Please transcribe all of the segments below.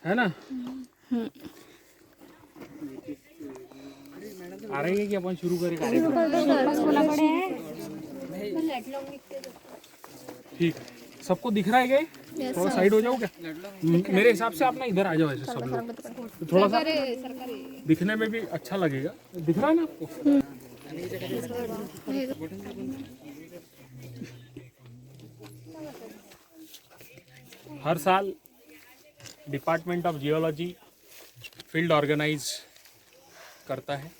है ना। आ रही है कि अपन शुरू करें ठीक है। सबको दिख रहा है क्या? थोड़ा साइड हो जाओ क्या? मेरे हिसाब से आप ना इधर आ जाओ ऐसे सब लोग, तो थोड़ा सा दिखने में भी अच्छा लगेगा। दिख रहा है ना आपको? हर साल department of geology field organise करता है।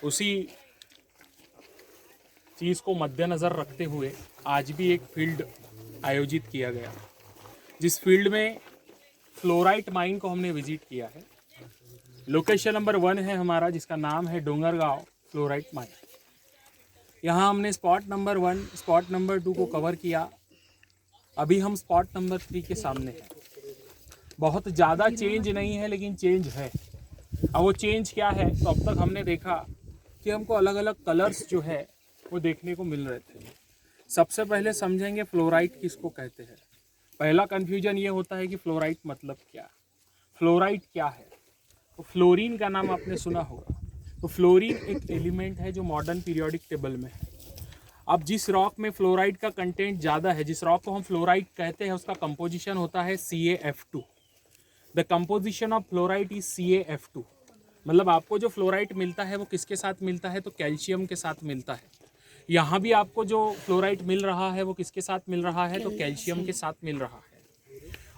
उसी चीज़ को मद्देनज़र रखते हुए आज भी एक फील्ड आयोजित किया गया, जिस फील्ड में फ्लोराइट माइन को हमने विजिट किया है। लोकेशन नंबर 1 है हमारा, जिसका नाम है डोंगरगांव फ्लोराइट माइन। यहाँ हमने स्पॉट नंबर 1, स्पॉट नंबर 2 को कवर किया। अभी हम स्पॉट नंबर 3 के सामने हैं। बहुत ज़्यादा चेंज नहीं है, लेकिन चेंज है। अब वो चेंज क्या है, तो अब तक हमने देखा कि हमको अलग अलग कलर्स जो है वो देखने को मिल रहे थे। सबसे पहले समझेंगे फ्लोराइट किसको कहते हैं। पहला कन्फ्यूजन ये होता है कि फ्लोराइट मतलब क्या, फ्लोराइट क्या है। तो फ्लोरीन का नाम आपने सुना होगा। तो फ्लोरीन एक एलिमेंट है जो मॉडर्न पीरियोडिक टेबल में है। अब जिस रॉक में फ्लोराइड का कंटेंट ज़्यादा है, जिस रॉक को हम फ्लोराइड कहते हैं, उसका कंपोजिशन होता है CaF2। The composition of fluoride is CaF2। मतलब आपको जो फ्लोराइड मिलता है वो किसके साथ मिलता है, तो कैल्शियम के साथ मिलता है। यहाँ भी आपको जो फ्लोराइड मिल रहा है वो किसके साथ मिल रहा है, तो कैल्शियम के साथ मिल रहा है।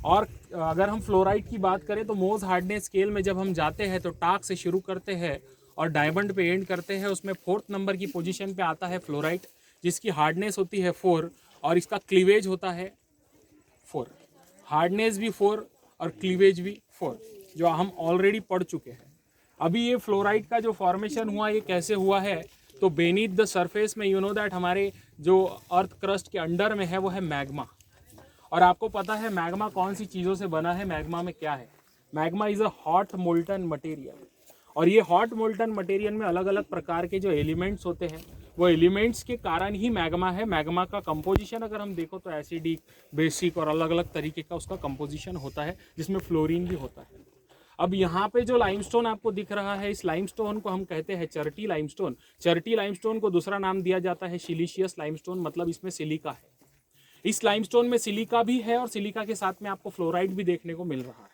और अगर हम फ्लोराइड की बात करें तो मोज हार्डनेस स्केल में जब हम जाते हैं तो टाक से शुरू करते हैं और डायमंड पे एंड करते हैं। उसमें 4th नंबर की पोजीशन पे आता है फ्लोराइड, जिसकी हार्डनेस होती है 4 और इसका क्लीवेज होता है 4। हार्डनेस भी 4 और क्लीवेज भी 4, जो हम ऑलरेडी पढ़ चुके हैं। अभी ये फ्लोराइड का जो फॉर्मेशन हुआ ये कैसे हुआ है, तो बेनीथ द सरफेस में यू नो दैट हमारे जो अर्थ क्रस्ट के अंडर में है वो है मैग्मा। और आपको पता है मैग्मा कौन सी चीज़ों से बना है, मैग्मा में क्या है। Magma is a hot molten material. और ये हॉट मोल्टन मटेरियल में अलग अलग प्रकार के जो एलिमेंट्स होते हैं, वो एलिमेंट्स के कारण ही मैग्मा है। मैग्मा का कंपोजिशन अगर हम देखो तो एसिडिक, बेसिक और अलग अलग तरीके का उसका कंपोजिशन होता है, जिसमें फ्लोरीन भी होता है। अब यहाँ पे जो लाइमस्टोन आपको दिख रहा है, इस लाइमस्टोन को हम कहते हैं चर्टी लाइमस्टोन। चर्टी लाइमस्टोन को दूसरा नाम दिया जाता है सिलिशियस लाइमस्टोन, मतलब इसमें सिलिका है। इस लाइमस्टोन में सिलिका भी है और सिलिका के साथ में आपको फ्लोराइड भी देखने को मिल रहा है।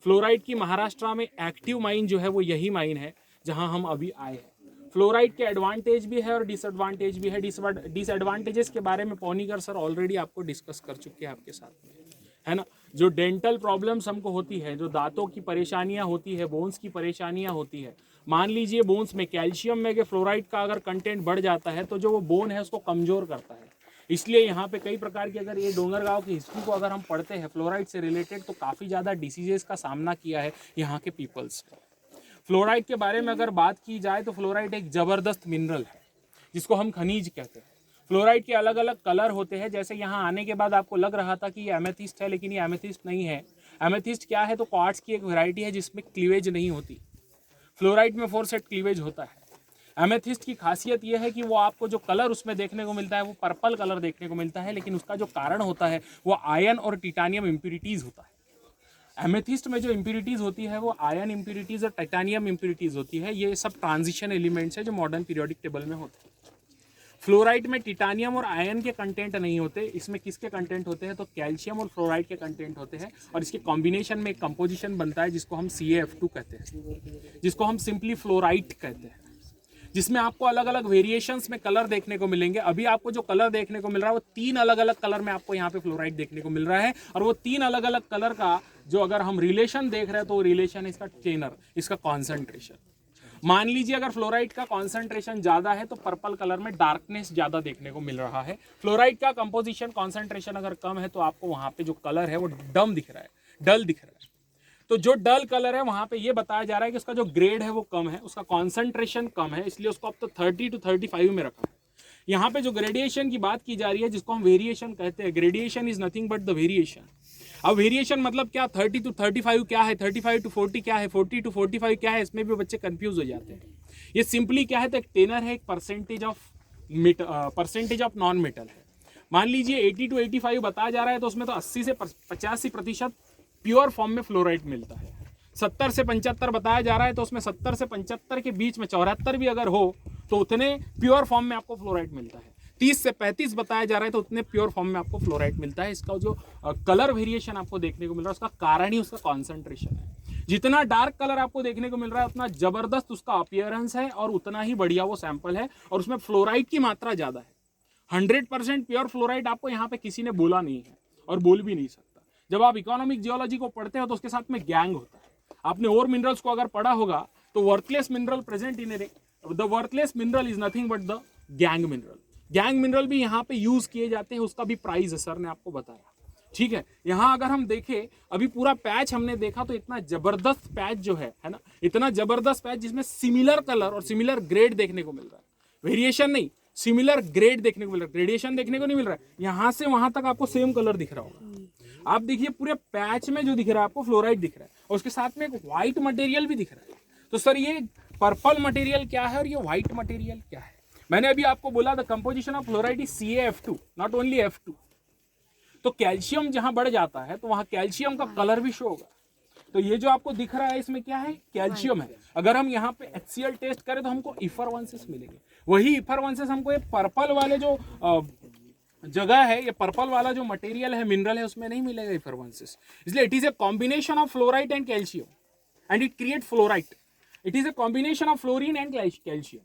फ्लोराइड की महाराष्ट्र में एक्टिव माइन जो है वो यही माइन है जहां हम अभी आए हैं। फ्लोराइड के एडवांटेज भी है और डिसएडवांटेज भी है। डिसएडवांटेजेस के बारे में पौनीकर सर ऑलरेडी आपको डिस्कस कर चुके हैं आपके साथ में, है ना। जो डेंटल प्रॉब्लम्स हमको होती है, जो दांतों की परेशानियां होती है, बोन्स की परेशानियां होती है। मान लीजिए बोन्स में कैल्शियम में के फ्लोराइड का अगर कंटेंट बढ़ जाता है तो जो वो बोन है उसको कमज़ोर करता है। इसलिए यहाँ पे कई प्रकार की, अगर ये डोंगरगांव की हिस्ट्री को अगर हम पढ़ते हैं फ्लोराइड से रिलेटेड, तो काफ़ी ज़्यादा डिसीजेस का सामना किया है यहाँ के पीपल्स ने। फ्लोराइड के बारे में अगर बात की जाए तो फ्लोराइड एक ज़बरदस्त मिनरल है जिसको हम खनिज कहते हैं। फ्लोराइड के अलग अलग कलर होते हैं। जैसे यहाँ आने के बाद आपको लग रहा था कि ये एमेथिस्ट है, लेकिन ये एमेथिस्ट नहीं है। एमेथिस्ट क्या है, तो क्वार्ट्ज की एक वैरायटी है जिसमें क्लीवेज नहीं होती। फ्लोराइड में 4 सेट क्लीवेज होता है। एमेथिस्ट की खासियत यह है कि वो आपको जो कलर उसमें देखने को मिलता है वो पर्पल कलर देखने को मिलता है, लेकिन उसका जो कारण होता है वो आयन और टिटानियम इम्प्यूरिटीज़ होता है। एमेथिस्ट में जो इम्प्यूरिटीज़ होती है वो आयन इम्प्यूरिटीज़ और टाइटानियम इम्प्यूरिटीज़ होती है। ये सब ट्रांजिशन एलिमेंट्स है जो मॉडर्न पीरियोडिक टेबल में होते हैं। फ्लोराइड में टिटानियम और आयन के कंटेंट नहीं होते। इसमें किसके कंटेंट होते हैं, तो कैल्शियम और फ्लोराइड के कंटेंट होते हैं। और इसके कॉम्बिनेशन में एक कंपोजिशन बनता है जिसको हम CaF2 कहते हैं, जिसको हम सिंपली फ्लोराइट कहते हैं, जिसमें आपको अलग अलग वेरिएशंस में कलर देखने को मिलेंगे। अभी आपको जो कलर देखने को मिल रहा है वो 3 अलग अलग कलर में आपको यहाँ पे फ्लोराइड देखने को मिल रहा है। और वो 3 अलग अलग कलर का जो अगर हम रिलेशन देख रहे हैं तो वो रिलेशन है इसका टेनर, इसका कॉन्सेंट्रेशन। मान लीजिए अगर फ्लोराइड का कॉन्सेंट्रेशन ज़्यादा है तो पर्पल कलर में डार्कनेस ज़्यादा देखने को मिल रहा है। फ्लोराइड का कंपोजिशन कॉन्सेंट्रेशन अगर कम है तो आपको वहाँ पे जो कलर है वो डम दिख रहा है, डल दिख रहा है। तो जो डल कलर है वहाँ पे ये बताया जा रहा है कि उसका जो ग्रेड है वो कम है, उसका कॉन्सेंट्रेशन कम है, इसलिए उसको अब तो 30 to 35 में रखा है। यहाँ पे जो ग्रेडिएशन की बात की जा रही है जिसको हम वेरिएशन कहते हैं, gradation is nothing but the variation. अब वेरिएशन मतलब क्या, 30 to 35 क्या है, 35 to 40 क्या है, 40 to 45 क्या है, इसमें भी बच्चे कंफ्यूज हो जाते हैं। ये सिंपली क्या है, तो एक टेनर है, एक परसेंटेज ऑफ नॉन मेटल है। मान लीजिए 80 to 85 बताया जा रहा है तो उसमें तो 80 से 85% प्योर फॉर्म में फ्लोराइड मिलता है। 70 से 75 बताया जा रहा है, तो उसमें 70 से 75 के बीच में 74 भी अगर हो तो उतने प्योर फॉर्म में आपको फ्लोराइड मिलता है। 30 से 35 बताया जा रहा है तो उतने प्योर फॉर्म में आपको फ्लोराइड मिलता है। इसका जो कलर वेरिएशन आपको देखने को मिल रहा है उसका कारण ही उसका कॉन्सेंट्रेशन है। जितना डार्क कलर आपको देखने को मिल रहा है उतना जबरदस्त उसका अपीयरेंस है और उतना ही बढ़िया वो सैंपल है, और उसमें फ्लोराइड की मात्रा ज्यादा है। 100% प्योर फ्लोराइड आपको यहाँ पे किसी ने बोला नहीं है और बोल भी नहीं सकता। जब आप इकोनॉमिक जियोलॉजी को पढ़ते हो तो उसके साथ में गैंग होता है। आपने और मिनरल्स को अगर पढ़ा होगा तो worthless mineral present in the worthless mineral is nothing but the gang mineral. Gang mineral भी यहाँ पे यूज किए जाते हैं, उसका भी प्राइस है, सर ने आपको बताया। ठीक है, यहाँ अगर हम देखें अभी पूरा पैच हमने देखा तो इतना जबरदस्त पैच जो है ना, इतना जबरदस्त पैच जिसमें सिमिलर कलर और सिमिलर ग्रेड देखने को मिल रहा है। वेरिएशन नहीं, सिमिलर ग्रेड देखने को मिल रहा है, ग्रेडिएशन देखने को नहीं मिल रहा है। यहाँ से वहां तक आपको सेम कलर दिख रहा होगा। आप देखिए पूरे पैच में जो दिख रहा है आपको फ्लोराइड दिख रहा है, और उसके साथ में एक व्हाइट मटेरियल भी दिख रहा है। तो सर ये पर्पल मटेरियल क्या है और ये व्हाइट मटेरियल क्या है? मैंने अभी आपको बोला the composition of fluoride is CaF2, not only F2। तो कैल्शियम जहां बढ़ जाता है तो वहां कैल्शियम का कलर भी शो होगा। तो ये जो आपको दिख रहा है इसमें क्या है? कैल्शियम है। अगर हम यहाँ पे HCl टेस्ट करें तो हमको इफरवेंसेस मिलेंगे। वही इफरवेंसेस हमको ये पर्पल वाले जो जगह है, ये पर्पल वाला जो मटेरियल है, मिनरल है, उसमें नहीं मिलेगा इफरवेंसेस। इसलिए it is a combination of fluoride and calcium and it create fluoride. It is a combination of fluorine and calcium.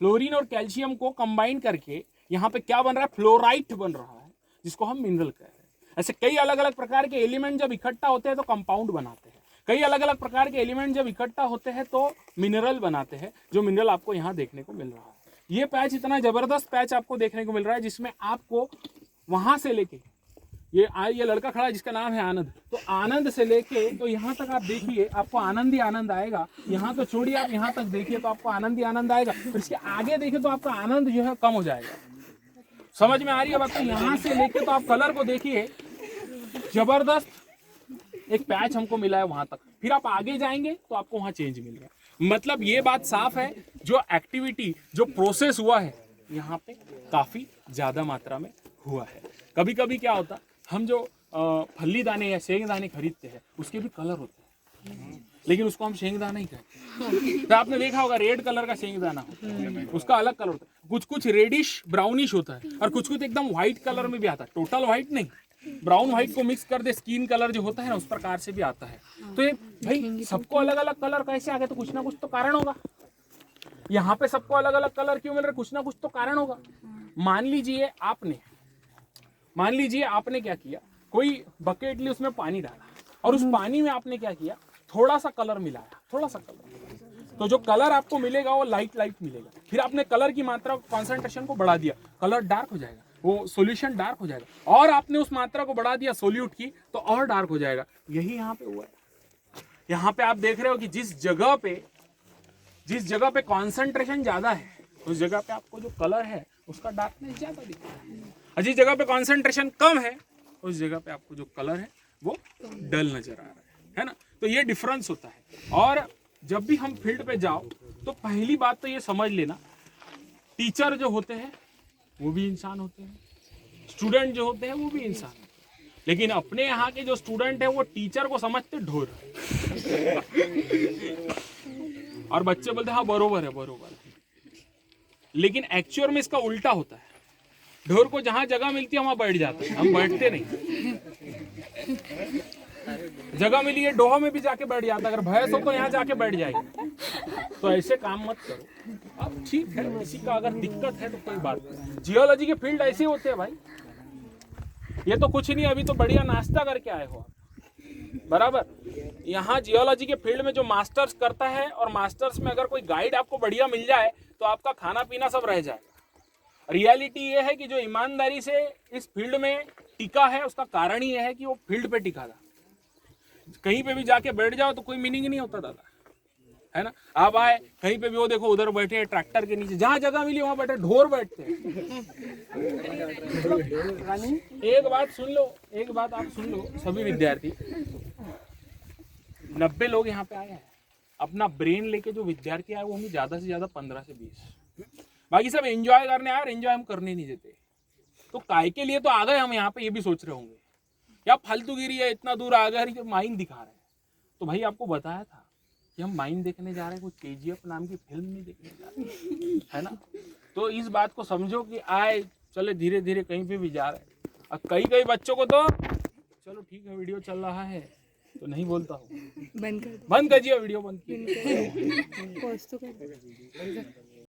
Fluorine और कैल्शियम को कंबाइन करके यहाँ पे क्या बन रहा है? फ्लोराइट बन रहा है, जिसको हम मिनरल कह रहे हैं। ऐसे कई अलग अलग प्रकार के एलिमेंट जब इकट्ठा होते हैं तो कंपाउंड बनाते हैं। कई अलग अलग प्रकार के एलिमेंट जब इकट्ठा होते हैं तो मिनरल बनाते हैं, जो मिनरल आपको यहाँ देखने को मिल रहा है। ये पैच इतना जबरदस्त पैच आपको देखने को मिल रहा है जिसमें आपको वहां से लेके ये लड़का खड़ा है जिसका नाम है आनंद, तो आनंद से लेके तो यहाँ तक आप देखिए आपको आनंद ही आनंद आएगा। यहाँ तो छोड़िए, आप यहाँ तक देखिए तो आपको आनंद ही आनंद आएगा। फिर इसके आगे देखिए तो आपका आनंद जो है कम हो जाएगा। समझ में आ रही है बात? तो यहाँ से लेके तो आप कलर को देखिए, जबरदस्त एक पैच हमको मिला है वहां तक। फिर आप आगे जाएंगे तो आपको वहां चेंज मिल गया। मतलब ये बात साफ है, जो एक्टिविटी जो प्रोसेस हुआ है यहाँ पे काफी ज्यादा मात्रा में हुआ है। कभी कभी क्या होता, हम जो फल्ली दाने या शेंग दाने खरीदते हैं उसके भी कलर होते हैं, लेकिन उसको हम शेंग दाना ही कहते हैं। तो आपने देखा होगा रेड कलर का शेंग दाना होता है, उसका अलग कलर होता है। कुछ कुछ रेडिश ब्राउनिश होता है और कुछ कुछ एकदम व्हाइट कलर में भी आता है। टोटल व्हाइट नहीं, ब्राउन व्हाइट को मिक्स कर दे, स्किन कलर जो होता है ना उस प्रकार से भी आता है। तो ये भाई सबको अलग अलग कलर कैसे आ गए? तो कुछ ना कुछ तो कारण होगा। यहाँ पे सबको अलग अलग कलर क्यों मिल रहा है? कुछ ना कुछ तो कारण होगा। मान लीजिए आपने क्या किया, कोई बकेट ली, उसमें पानी डाला और उस पानी में आपने क्या किया, थोड़ा सा कलर मिलाया, थोड़ा सा कलर। तो जो कलर आपको मिलेगा वो लाइट मिलेगा। फिर आपने कलर की मात्रा, कॉन्सेंट्रेशन को बढ़ा दिया, कलर डार्क हो जाएगा, वो सॉल्यूशन डार्क हो जाएगा। और आपने उस मात्रा को बढ़ा दिया सोल्यूट की तो और डार्क हो जाएगा। यही यहाँ पे हुआ है। यहाँ पे आप देख रहे हो कि जिस जगह पे कॉन्सेंट्रेशन ज्यादा है उस जगह पे आपको जो कलर है उसका डार्कनेस ज्यादा दिख रहा है, और जिस जगह पे कॉन्सेंट्रेशन कम है उस जगह पे आपको जो कलर है वो डल नजर आ रहा है ना। तो ये डिफरेंस होता है। और जब भी हम फील्ड पे जाओ तो पहली बात तो ये समझ लेना, टीचर जो होते हैं वो भी इंसान होते हैं, स्टूडेंट जो होते हैं वो भी इंसान होते हैं। लेकिन अपने यहाँ के जो स्टूडेंट है वो टीचर को समझते ढोर और बच्चे बोलते हाँ बरोबर है। लेकिन एक्चुअल में इसका उल्टा होता है। ढोर को जहां जगह मिलती है वहां बैठ जाते हैं, हम बैठते नहीं। जगह मिली है डोहा में भी जाके बैठ जाता, अगर भैंस हो तो यहाँ जाके बैठ जाएगी। तो ऐसे काम मत करो। अब ठीक है, किसी का अगर दिक्कत है तो कोई बात नहीं। जियोलॉजी के फील्ड ऐसे होते हैं भाई। ये तो कुछ नहीं, अभी तो बढ़िया नाश्ता करके आए हो आप, बराबर। यहाँ जियोलॉजी के फील्ड में जो मास्टर्स करता है और मास्टर्स में अगर कोई गाइड आपको बढ़िया मिल जाए तो आपका खाना पीना सब रह जाएगा। रियलिटी ये है कि जो ईमानदारी से इस फील्ड में टिका है उसका कारण ही है कि वो फील्ड पे टिका था। कहीं पे भी जाके बैठ जाओ तो कोई मीनिंग नहीं होता दादा, है ना। आप आए कहीं पे भी, वो देखो उधर बैठे ट्रैक्टर के नीचे, जहां जगह मिली वहां बैठे, ढोर बैठते हैं। एक बात आप सुन लो सभी विद्यार्थी, 90 लोग यहाँ पे आए हैं। अपना ब्रेन लेके जो विद्यार्थी आए वो होंगे ज्यादा से ज्यादा 15 से 20। बाकी सब एंजॉय करने आए और एंजॉय हम करने नहीं देते। तो काय के लिए तो आ गए हम यहाँ पे, ये भी सोच रहे होंगे। क्या फालतूगिरी है, इतना दूर आ गए माइन दिखा रहे हैं। तो भाई आपको बताया था कि हम माइन देखने जा रहे हैं, कोई KGF नाम की फिल्म नहीं देखने जा रहे, है ना। तो इस बात को समझो कि आए चले धीरे धीरे कहीं पे भी जा रहे हैं। अब कई बच्चों को तो चलो ठीक है वीडियो चल रहा है तो नहीं बोलता हूँ, बंद कर दीजिए वीडियो, बंद कीजिए।